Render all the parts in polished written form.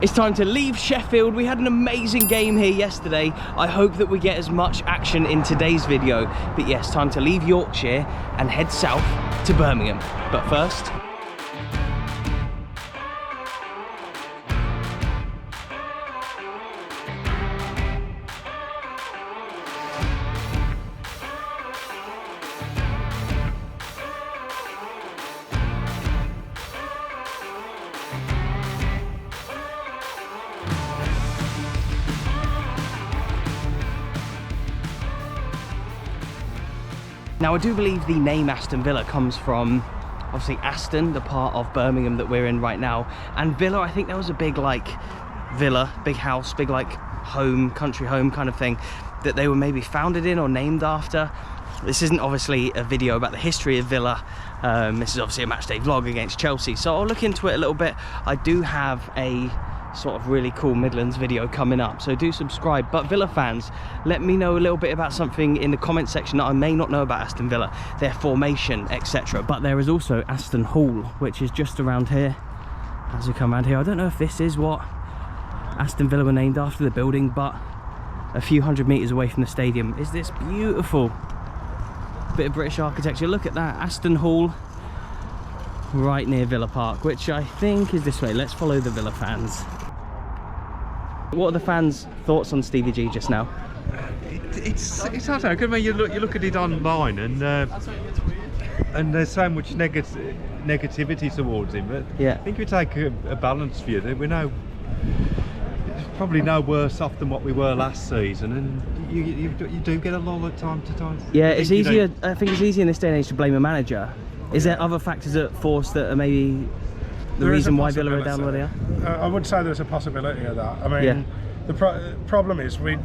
It's time to leave Sheffield. We had an amazing game here yesterday. I hope that we get as much action in today's video. But yes, time to leave Yorkshire and head south to Birmingham. But first, now, I do believe the name Aston Villa comes from, obviously, Aston, the part of Birmingham that we're in right now. And Villa, I think that was a big, like, villa, big house, big, like, home, country home kind of thing that they were maybe founded in or named after. This isn't obviously a video about the history of Villa. This is obviously a matchday vlog against Chelsea. So I'll look into it a little bit. I do have a sort of really cool Midlands video coming up, so do subscribe. But Villa fans, let me know a little bit about something in the comment section that I may not know about Aston Villa, their formation, etc. But there is also Aston Hall, which is just around here as we come around here. I don't know if this is what Aston Villa were named after, the building, but a few hundred meters away from the stadium is this beautiful bit of British architecture. Look at that, Aston Hall, right near Villa Park, which I think is this way. Let's follow the Villa fans. What are the fans' thoughts on Stevie G just now? It's I don't know. I mean, you look at it online, and there's so much negativity towards him. But yeah, I think if you take a balanced view, we're now probably no worse off than what we were last season, and you do get a lull at time to time. Yeah, it's easier. I think it's easier in this day and age to blame a manager. Is there other factors at force that are maybe the reason why Villa are down where they are? I would say there's a possibility of that. I mean, the problem is we're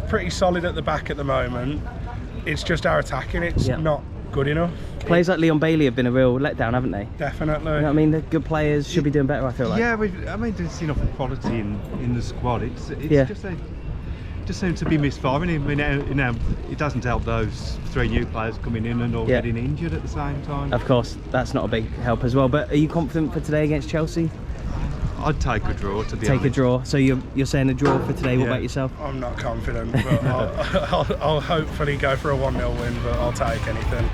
pretty solid at the back at the moment. It's just our attacking, it's not good enough. Players like Leon Bailey have been a real letdown, haven't they? Definitely. You know what I mean? The good players should be doing better, I feel like. Yeah, I mean, there's enough quality in the squad. It's just seems to be misfiring. I mean, you know, it doesn't help those 3 new players coming in and all getting injured at the same time. Of course, that's not a big help as well. But are you confident for today against Chelsea? I'd take a draw, to be honest. Take a draw. So you're saying a draw for today. What about yourself? I'm not confident, but I'll hopefully go for a 1-0 win, but I'll take anything.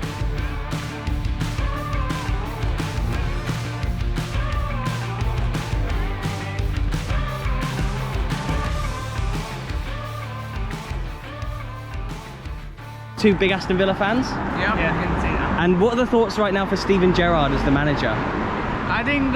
Two big Aston Villa fans? Yeah, I can see that. And what are the thoughts right now for Steven Gerrard as the manager? I think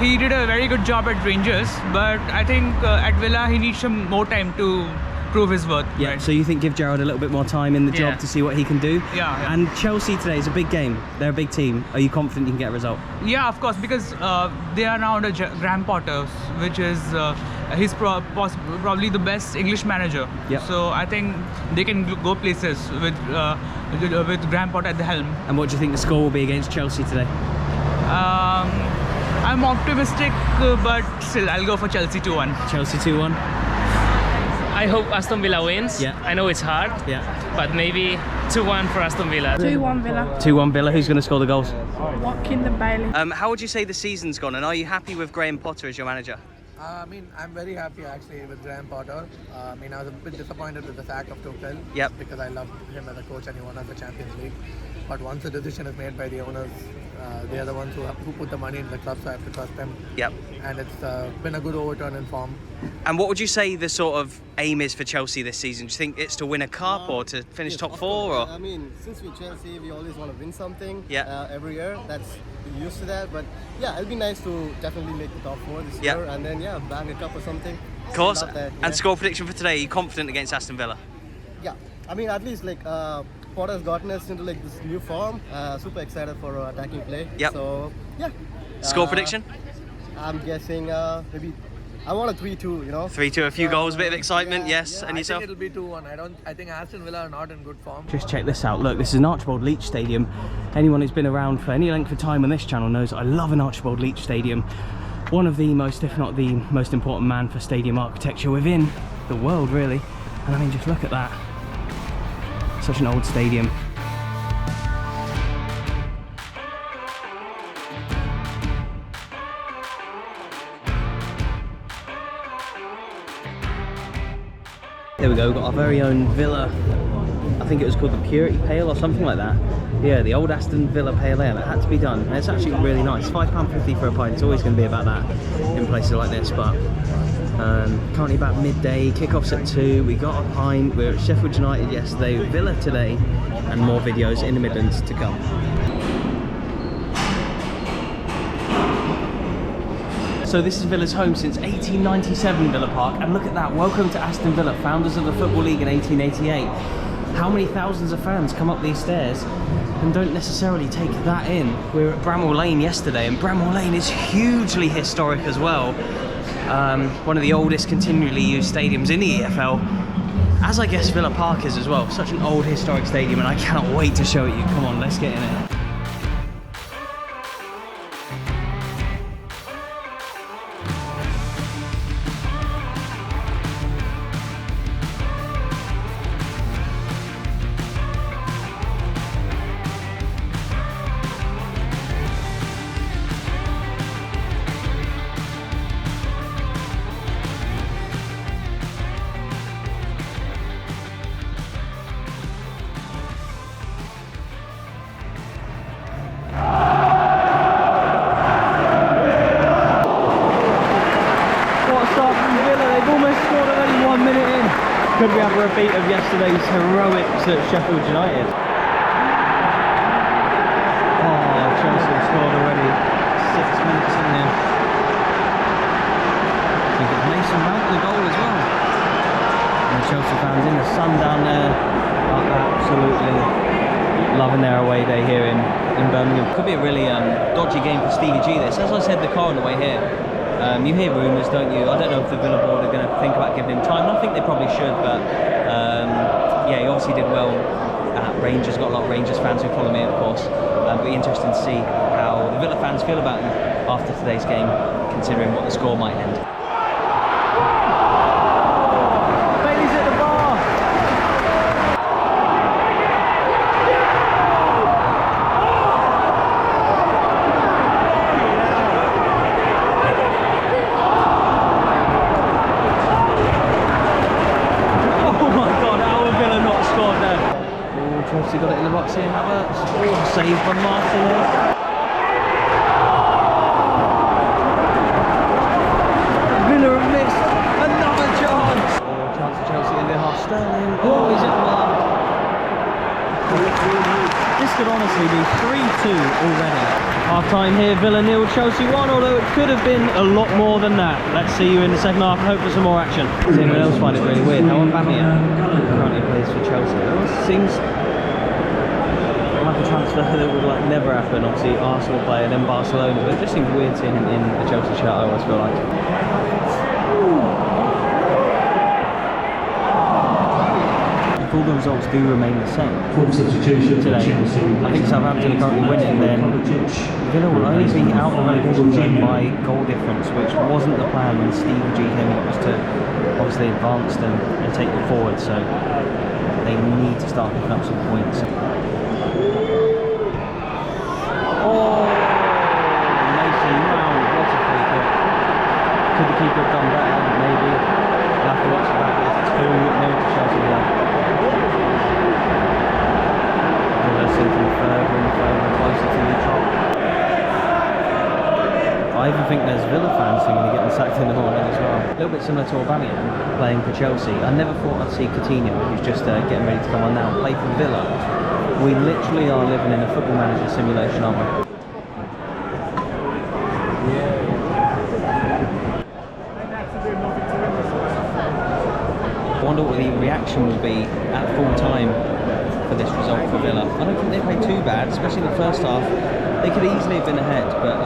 he did a very good job at Rangers, but I think at Villa he needs some more time to prove his worth. Yeah, right? so you think give Gerrard a little bit more time in the job to see what he can do? Yeah. And Chelsea today is a big game. They're a big team. Are you confident you can get a result? Yeah, of course, because they are now under Graham Potter, which is he's probably the best English manager. Yep. So I think they can go places with Graham Potter at the helm. And what do you think the score will be against Chelsea today? I'm optimistic, but still I'll go for Chelsea 2-1. Chelsea 2-1? I hope Aston Villa wins. Yeah. I know it's hard. Yeah. But maybe 2-1 for Aston Villa. 2-1 Villa. 2-1 Villa. Who's going to score the goals? Watkins and Bailey. How would you say the season's gone, and are you happy with Graham Potter as your manager? I mean, I'm very happy actually with Graham Potter. I mean, I was a bit disappointed with the sack of Tuchel. Yep. Because I love him as a coach and he won us the Champions League. But once the decision is made by the owners, they are the ones who put the money in the club, so I have to trust them. Yep. And it's been a good overturn in form. And what would you say the sort of aim is for Chelsea this season? Do you think it's to win a cup or to finish top 4? Or? I mean, since we're Chelsea, we always want to win something every year. That's we're used to that. But yeah, it'll be nice to definitely make the top 4 this year, and then bang a cup or something. Of course. That, And score prediction for today? Are you confident against Aston Villa? Yeah, I mean, at least like Potter's gotten us into like this new form. Super excited for attacking play. Yep. So yeah. Score prediction? I'm guessing maybe. I want a 3-2, you know. 3-2, a few goals, a bit of excitement, yes. And yourself? I think it'll be 2-1. I think Aston Villa are not in good form. Just check this out. Look, this is an Archibald Leach Stadium. Anyone who's been around for any length of time on this channel knows I love an Archibald Leach Stadium. One of the most, if not the most important man for stadium architecture within the world, really. And I mean, just look at that. Such an old stadium. There we go, we've got our very own Villa. I think it was called the Purity Pale or something like that. Yeah, the old Aston Villa Pale Ale. It had to be done. And it's actually really nice. £5.50 for a pint. It's always going to be about that in places like this. But currently about midday. Kickoff's at 2. We got a pint. We were at Sheffield United yesterday. Villa today. And more videos in the Midlands to come. So this is Villa's home since 1897, Villa Park. And look at that. Welcome to Aston Villa, founders of the Football League in 1888. How many thousands of fans come up these stairs and don't necessarily take that in? We were at Bramall Lane yesterday, and Bramall Lane is hugely historic as well. One of the oldest continually used stadiums in the EFL, as I guess Villa Park is as well. Such an old historic stadium, and I cannot wait to show it you. Come on, let's get in it. Could we have a repeat of yesterday's heroics at Sheffield United? Oh, Chelsea have scored already. 6 minutes in there. I think it's Mason Mount the goal as well. And the Chelsea fans in the sun down there are absolutely loving their away day here in Birmingham. Could be a really dodgy game for Stevie G this. As I said in the car on the way here, you hear rumours, don't you? I don't know if the Villa board are going to think about giving him time. I think they probably should, but yeah, he obviously did well at Rangers. Got a lot of Rangers fans who follow me, of course. It'll be interesting to see how the Villa fans feel about him after today's game, considering what the score might end. Bailey's at the bar! Chelsea got it in the box here, Havertz. Oh, saved by Martinez. Villa have missed another chance. Oh, chance for Chelsea in the half. Sterling. Oh, he's at the mark. This could honestly be 3-2 already. Half time here, Villa 0, Chelsea 1, although it could have been a lot more than that. Let's see you in the second half. Hope for some more action. Does anyone else find it really weird? No one currently plays for Chelsea. It seems like a transfer that would like never happen. Obviously Arsenal player, then Barcelona, but it just seems weird seeing him in the Chelsea shirt, I always feel like. If all the results do remain the same today, I think Southampton are currently winning, then Villa will only be out of the relegation zone by goal difference, which wasn't the plan when Stevie G came in. It was to obviously advance them and take them forward, so they need to start picking up some points. Oh, Mason Mount, what a free kick. Could the keeper have done better? Maybe. We'll have to watch the back. It's 2-0 to Chelsea now. Villa sinking further and further closer to the top. I even think there's Villa fans singing and getting sacked in the morning as well. A little bit similar to Aubameyang playing for Chelsea. I never thought I'd see Coutinho, who's just getting ready to come on now, play for Villa. We literally are living in a football manager simulation, aren't we? I wonder what the reaction will be at full time for this result for Villa. I don't think they played too bad, especially in the first half. They could easily have been ahead, but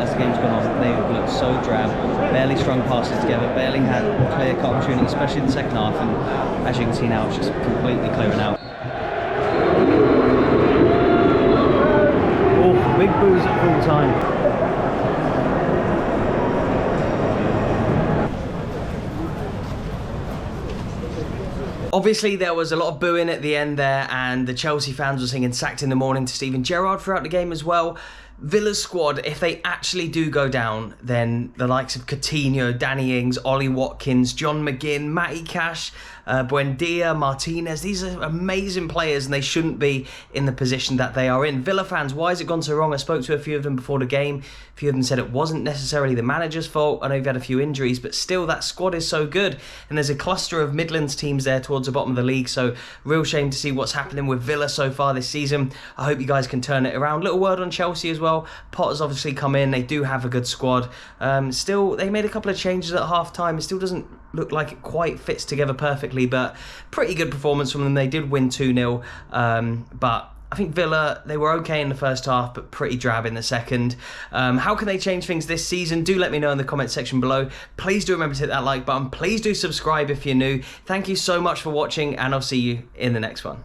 as the game's gone on, they looked so drab. Barely strung passes together, barely had clear-cut opportunities, especially in the second half. And as you can see now, it's just completely clearing out. Oh, big boos at full time. Obviously, there was a lot of booing at the end there, and the Chelsea fans were singing "Sacked in the Morning" to Steven Gerrard throughout the game as well. Villa's squad, if they actually do go down, then the likes of Coutinho, Danny Ings, Ollie Watkins, John McGinn, Matty Cash, Buendia, Martinez. These are amazing players and they shouldn't be in the position that they are in. Villa fans, why has it gone so wrong? I spoke to a few of them before the game. A few of them said it wasn't necessarily the manager's fault. I know you've had a few injuries, but still that squad is so good. And there's a cluster of Midlands teams there towards the bottom of the league. So real shame to see what's happening with Villa so far this season. I hope you guys can turn it around. Little word on Chelsea as well. Potter's obviously come in. They do have a good squad. Still, they made a couple of changes at half time. It still doesn't look like it quite fits together perfectly, but pretty good performance from them. They did win 2-0, but I think Villa, they were okay in the first half, but pretty drab in the second. How can they change things this season? Do let me know in the comment section below. Please do remember to hit that like button. Please do subscribe if you're new. Thank you so much for watching, and I'll see you in the next one.